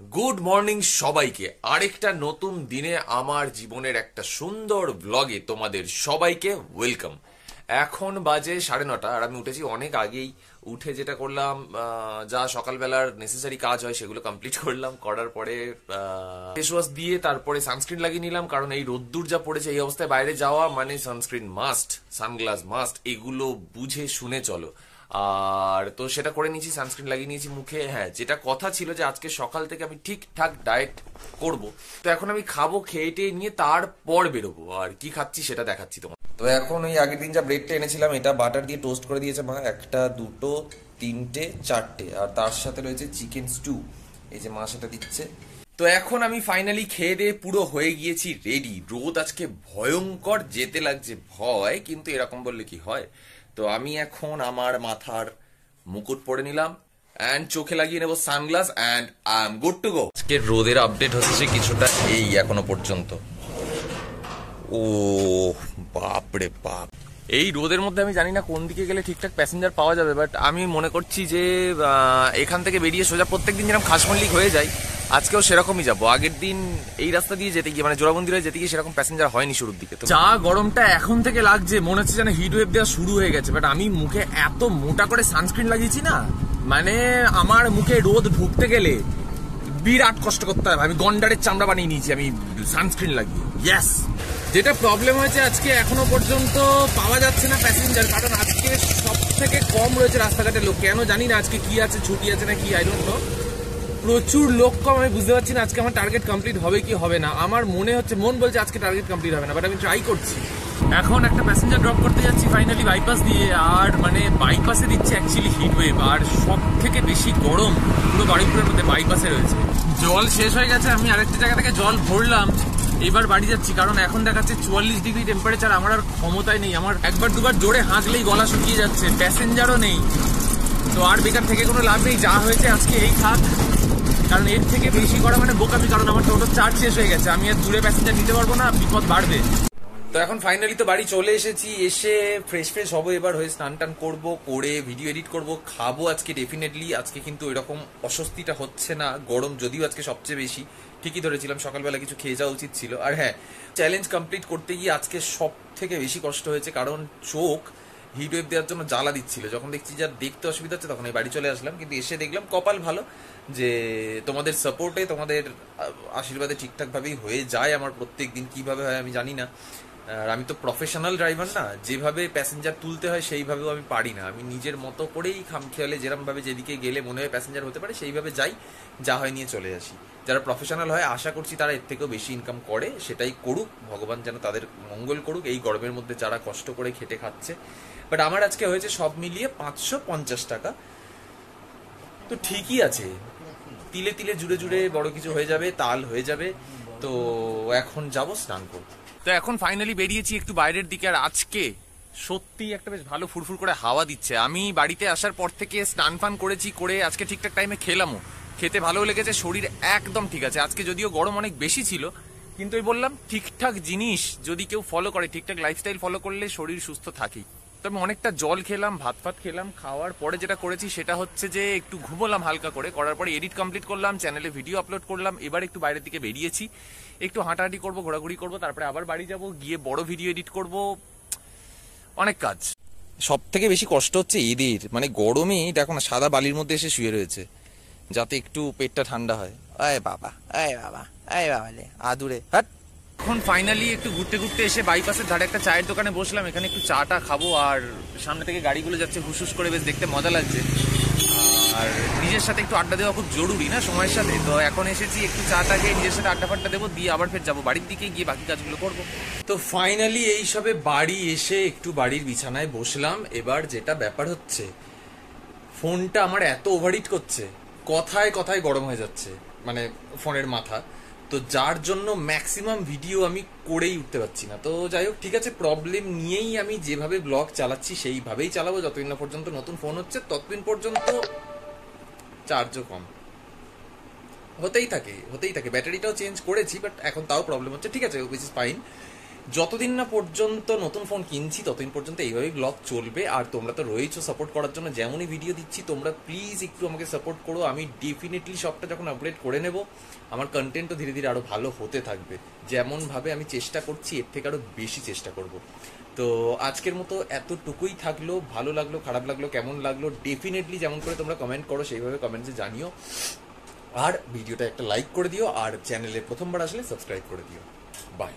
Good morning সবাইকে। আরেকটা নতুন দিনে আমার জীবনের একটা সুন্দর ব্লগে তোমাদের সবাইকে ওয়েলকাম। এখন বাজে 9:30 আর আমি উঠেছি অনেক আগেই। উঠে যেটা করলাম, যা সকালবেলার নেসেসারি কাজ হয় সেগুলো কমপ্লিট করলাম। করার পরে ফেস ওয়াশ দিয়ে তারপরে সানস্ক্রিন লাগিয়ে নিলাম, কারণ এই রোদ্দুর যা পড়েছে এই অবস্থায় বাইরে যাওয়া মানে সানস্ক্রিন মাস্ট, সানগ্লাস মাস্ট, এগুলো বুঝে শুনে চলো। আর তো সেটা করে নিয়েছি, সানস্ক্রিন লাগিয়ে নিয়েছি মুখে। হ্যাঁ, যেটা কথা ছিল যে আজকে সকাল থেকে আমি ঠিকঠাক ডায়েট করব, তো এখন আমি খাবো, খেয়ে টেয়ে নিয়ে তারপর বেরোবো। আর কি খাচ্ছি সেটা দেখাচ্ছি তোমার। তো এখন ওই আগের দিন যা ব্রেডটা এনেছিলাম, এটা বাটার দিয়ে টোস্ট করে দিয়েছে মা। একটা, দুটো, তিনটে, চারটে, আর তার সাথে রয়েছে চিকেন স্টু। এই যে মা সেটা দিচ্ছে। তো এখন আমি ফাইনালি খেয়ে দিয়ে পুরো হয়ে গিয়েছি রেডি। রোদ আজকে ভয়ঙ্কর, যেতে লাগছে ভয়, কিন্তু এরকম বললে কি হয়। তো আমি এখন আমার মাথার মুকুট পরে নিলাম অ্যান্ড চোখে লাগিয়ে নেবো sunglass and I am good to go. আজকে রোদের আপডেট হচ্ছে কিছুটা এই এখনো পর্যন্ত। ও বাপরে বাপ, এই রোদের মধ্যে আমি জানি না কোন দিকে গেলে ঠিকঠাক প্যাসেঞ্জার পাওয়া যাবে, বাট আমি মনে করছি যে এখান থেকে বেরিয়ে সোজা প্রত্যেকদিন যেরকম খাসমল্লিক হয়ে যায় আজকেও সেরকমই যাবো। আগের দিন এই রাস্তা দিয়ে যেতে গিয়ে, মানে জোড়াবন্দি হয়ে যেতে গিয়ে সেরকম প্যাসেঞ্জার হয়নি শুরুর দিকে। তো যা গরমটা এখন থেকে লাগছে মনে হচ্ছে যেন হিট ওয়েভ দেওয়া শুরু হয়ে গেছে। বাট আমি মুখে এত মোটা করে সানস্ক্রিন লাগিয়েছি না, মানে আমার মুখে রোদ ঢুকতে গেলে বিরাট কষ্ট করতে হবে। আমি গন্ডারের চামড়া বানিয়ে নিয়েছি আমি সানস্ক্রিন লাগিয়ে। ইয়েস, যেটা প্রবলেম হয়েছে আজকে এখনো পর্যন্ত পাওয়া যাচ্ছে না প্যাসেঞ্জার, কারণ আজকে সব থেকে কম রয়েছে রাস্তাঘাটের লোক। কেন জানি না, আজকে কি আছে, ছুটি আছে না কি, আই ডোন্ট নো। প্রচুর লোক কম, আমি বুঝতে পারছি না আজকে আমার টার্গেট কমপ্লিট হবে কি হবে না। আমার মনে হচ্ছে, মন বলছে আজকে টার্গেট কমপ্লিট হবে না, বাট আমি ট্রাই করছি। এখন একটা প্যাসেঞ্জার ড্রপ করতে যাচ্ছি ফাইনালি বাইপাস দিয়ে, আর মানে বাইপাসে দিচ্ছে অ্যাকচুয়ালি হিট ওয়েভ, আর সব থেকে বেশি গরম পুরো বাড়িপুরের মধ্যে বাইপাসে রয়েছে। জল শেষ হয়ে গেছে, আমি আরেকটা জায়গা থেকে জল ভরলাম, এবার বাড়ি যাচ্ছি, কারণ এখন দেখাচ্ছে 44 ডিগ্রি টেম্পারেচার। আমার আর ক্ষমতায় নেই, আমার একবার দুবার জোরে হাঁকলেই গলা শুকিয়ে যাচ্ছে, প্যাসেঞ্জারও নেই। তো আর বেকার থেকে কোনো লাভ নেই, যা হয়েছে আজকে এই থাক, কারণ এর থেকে বেশি করা মানে বোকামি, কারণ আমার টোটাল চার্জ শেষ হয়ে গেছে। আমি আর দূরে প্যাসেঞ্জার নিতে পারবো না, বিপদ বাড়বে। তো এখন ফাইনালি তো বাড়ি চলে এসেছি, এসে ফ্রেশ হবো, এবার হয়ে স্নান টান করবো, করে ভিডিও এডিট করবো, খাবো আজকে ডেফিনেটলি। আজকে কিন্তু এরকম অস্বস্তিটা হচ্ছে না, গরম যদিও আজকে সবচেয়ে বেশি। ঠিকই ধরেছিলাম, সকালবেলা কিছু খেয়ে যাওয়া উচিত ছিল। আর হ্যাঁ, চ্যালেঞ্জ কমপ্লিট করতে গিয়ে আজকে সব থেকে বেশি কষ্ট হয়েছে, কারণ চোখ হিট ওয়েভ দেওয়ার জন্য জ্বালা দিচ্ছিল। যখন দেখছি যা দেখতে অসুবিধা হচ্ছে, তখন এই বাড়ি চলে আসলাম। কিন্তু এসে দেখলাম কপাল ভালো যে তোমাদের সাপোর্টে, তোমাদের আশীর্বাদে ঠিকঠাকভাবেই হয়ে যায় আমার প্রত্যেক দিন। কিভাবে হয় আমি জানি না, আর আমি তো প্রফেশনাল ড্রাইভার না, যেভাবে প্যাসেঞ্জার তুলতে হয় সেইভাবেও আমি পারি না। আমি নিজের মতো করেই খামখেয়ালে যেরকমভাবে যেদিকে গেলে মনে হয় প্যাসেঞ্জার হতে পারে সেইভাবে যাই, যা হয় নিয়ে চলে আসি। যারা প্রফেশনাল হয় আশা করছি তারা এর থেকেও বেশি ইনকাম করে, সেটাই করুক, ভগবান যেন তাদের মঙ্গল করুক এই গরমের মধ্যে যারা কষ্ট করে খেটে খাচ্ছে। বাট আমার আজকে হয়েছে সব মিলিয়ে 550 টাকা, তো ঠিকই আছে। তিলে তিলে জুড়ে জুড়ে বড় কিছু হয়ে যাবে, তাল হয়ে যাবে। তো এখন যাব স্নান করবো। তো এখন ফাইনালি বেরিয়েছি একটু বাইরের দিকে, আর আজকে সত্যি একটা বেশ ভালো ফুরফুর করে হাওয়া দিচ্ছে। আমি বাড়িতে আসার পর থেকে স্নান ফান করেছি, করে আজকে ঠিকঠাক টাইমে খেলামও, খেতে ভালো লেগেছে, শরীর একদম ঠিক আছে। আজকে যদিও গরম অনেক বেশি ছিল, কিন্তু ওই বললাম ঠিকঠাক জিনিস যদি কেউ ফলো করে, ঠিকঠাক লাইফস্টাইল ফলো করলে শরীর সুস্থ থাকেই। তো আমি অনেকটা জল খেলাম, ভাত খেলাম। খাওয়ার পরে যেটা করেছি সেটা হচ্ছে যে একটু ঘুমোলাম হালকা করে, করার পরে এডিট কমপ্লিট করলাম, চ্যানেলে ভিডিও আপলোড করলাম। এবার একটু বাইরের দিকে বেরিয়েছি, একটু হাঁটাহাঁটি করবো, ঘোরাঘুরি করবো, তারপরে আবার বাড়ি যাব, গিয়ে বড় ভিডিও এডিট করব, অনেক কাজ। সব থেকে বেশি কষ্ট হচ্ছে এদের, মানে গরমে দেখো না সাদা বালির মধ্যে এসে শুয়ে রয়েছে, যাতে একটু পেটটা ঠান্ডা হয়। আয় বাবা, আয় বাবা, আয় বাবা লে আদুরে হাট। এখন ফাইনালি একটু ঘুরতে ঘুরতে এসে বাইপাসের ধারে একটা চায়ের দোকানে বসলাম, এখানে একটু চাটা খাবো। আর সামনে থেকে গাড়িগুলো যাচ্ছে হুসহুস করে, বেশ দেখতে মজা লাগছে। আর নিজের সাথে একটু আড্ডা দেওয়া খুব জরুরি না সময়ের সাথে, তো এখন এসেছি একটু চাটা খেয়ে নিজের সাথে আড্ডা ফাড্ডা দেবো, দিয়ে আবার ফের যাবো বাড়ির দিকে, গিয়ে বাকি কাজগুলো করবো। তো ফাইনালি এই সবে বাড়ি এসে একটু বাড়ির বিছানায় বসলাম। এবার যেটা ব্যাপার হচ্ছে, ফোনটা আমার এত ওভারহিট করছে, কথায় কথায় গরম হয়ে যাচ্ছে, মানে ফোনের মাথা। তো যার জন্য ম্যাক্সিমাম ভিডিও আমি করেই উঠতে পারছি না। তো যাই হোক, ঠিক আছে, প্রবলেম নিয়েই আমি যেভাবে ব্লগ চালাচ্ছি সেইভাবেই চালাবো। যতদিন না পর্যন্ত নতুন ফোন হচ্ছে ততদিন পর্যন্ত চার্জও কম হতেই থাকে। ব্যাটারিটাও চেঞ্জ করেছি, বাট এখন তাও প্রবলেম হচ্ছে। ঠিক আছে, উইচ ইজ ফাইন। যতদিন না পর্যন্ত নতুন ফোন কিনছি ততদিন পর্যন্ত এইভাবেই ব্লগ চলবে। আর তোমরা তো রয়েছো সাপোর্ট করার জন্য, যেমনই ভিডিও দিচ্ছি তোমরা প্লিজ একটু আমাকে সাপোর্ট করো। আমি ডেফিনেটলি সবটা যখন আপডেট করে নেব আমার কন্টেন্টও ধীরে ধীরে আরও ভালো হতে থাকবে। যেমনভাবে আমি চেষ্টা করছি এর থেকে আরও বেশি চেষ্টা করব। তো আজকের মতো এতটুকুই থাকলো। ভালো লাগলো, খারাপ লাগলো, কেমন লাগলো ডেফিনেটলি যেমন করে তোমরা কমেন্ট করো সেইভাবে কমেন্টসে জানিও। আর ভিডিওটা একটা লাইক করে দিও, আর চ্যানেলে প্রথমবার আসলে সাবস্ক্রাইব করে দিও। বাই।